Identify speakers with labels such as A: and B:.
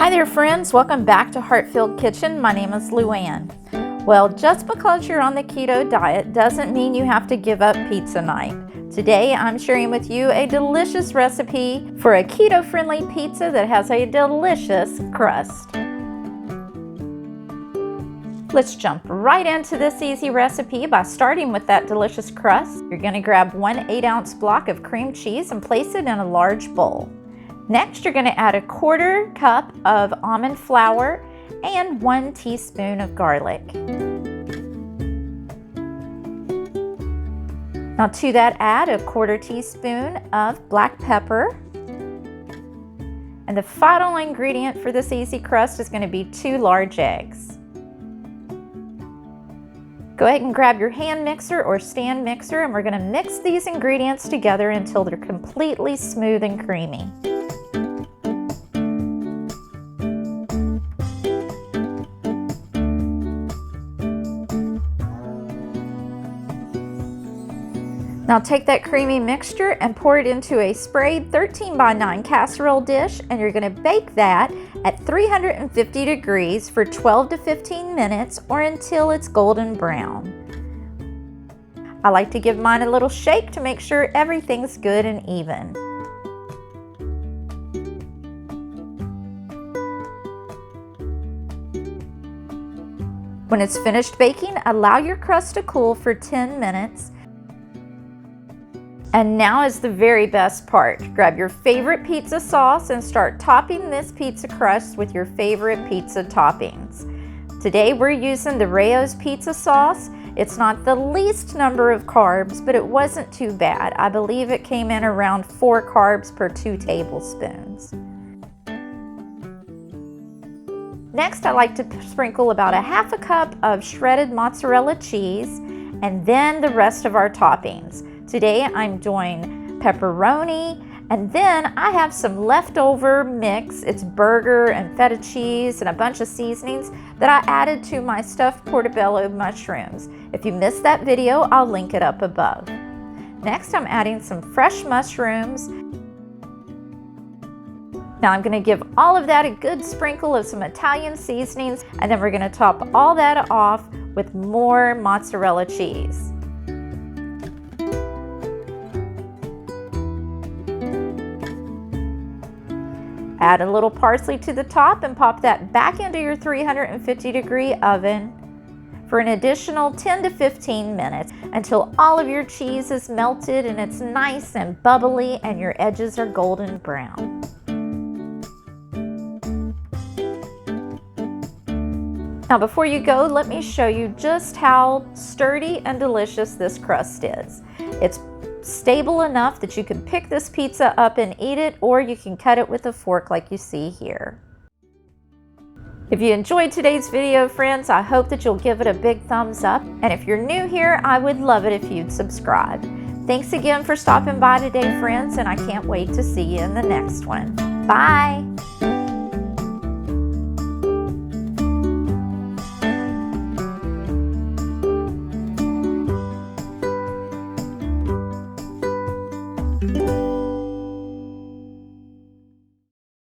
A: Hi there friends, welcome back to Heart-Filled Kitchen. My name is Luann. Well, just because you're on the keto diet doesn't mean you have to give up pizza night. Today I'm sharing with you a delicious recipe for a keto-friendly pizza that has a delicious crust. Let's jump right into this easy recipe by starting with that delicious crust. You're going to grab 1 8-ounce block of cream cheese and place it in a large bowl. Next, you're going to add a 1/4 cup of almond flour and 1 teaspoon of garlic. Now to that, add a 1/4 teaspoon of black pepper. And the final ingredient for this easy crust is going to be 2 large eggs. Go ahead and grab your hand mixer or stand mixer, and we're going to mix these ingredients together until they're completely smooth and creamy. Now take that creamy mixture and pour it into a sprayed 13x9 casserole dish, and you're going to bake that at 350 degrees for 12 to 15 minutes or until it's golden brown. I like to give mine a little shake to make sure everything's good and even. When it's finished baking, allow your crust to cool for 10 minutes. And now is the very best part. Grab your favorite pizza sauce and start topping this pizza crust with your favorite pizza toppings. Today we're using the Rao's pizza sauce. It's not the least number of carbs, but it wasn't too bad. I believe it came in around 4 carbs per 2 tablespoons. Next, I like to sprinkle about 1/2 cup of shredded mozzarella cheese and then the rest of our toppings. Today I'm doing pepperoni, and then I have some leftover mix. It's burger and feta cheese and a bunch of seasonings that I added to my stuffed portobello mushrooms. If you missed that video, I'll link it up above. Next, I'm adding some fresh mushrooms. Now I'm going to give all of that a good sprinkle of some Italian seasonings, and then we're going to top all that off with more mozzarella cheese. Add a little parsley to the top and pop that back into your 350-degree oven for an additional 10 to 15 minutes until all of your cheese is melted and it's nice and bubbly and your edges are golden brown. Now before you go, let me show you just how sturdy and delicious this crust is. It's stable enough that you can pick this pizza up and eat it, or you can cut it with a fork like you see here. If you enjoyed today's video, friends, I hope that you'll give it a big thumbs up. And if you're new here, I would love it if you'd subscribe. Thanks again for stopping by today, friends, and I can't wait to see you in the next one. Bye!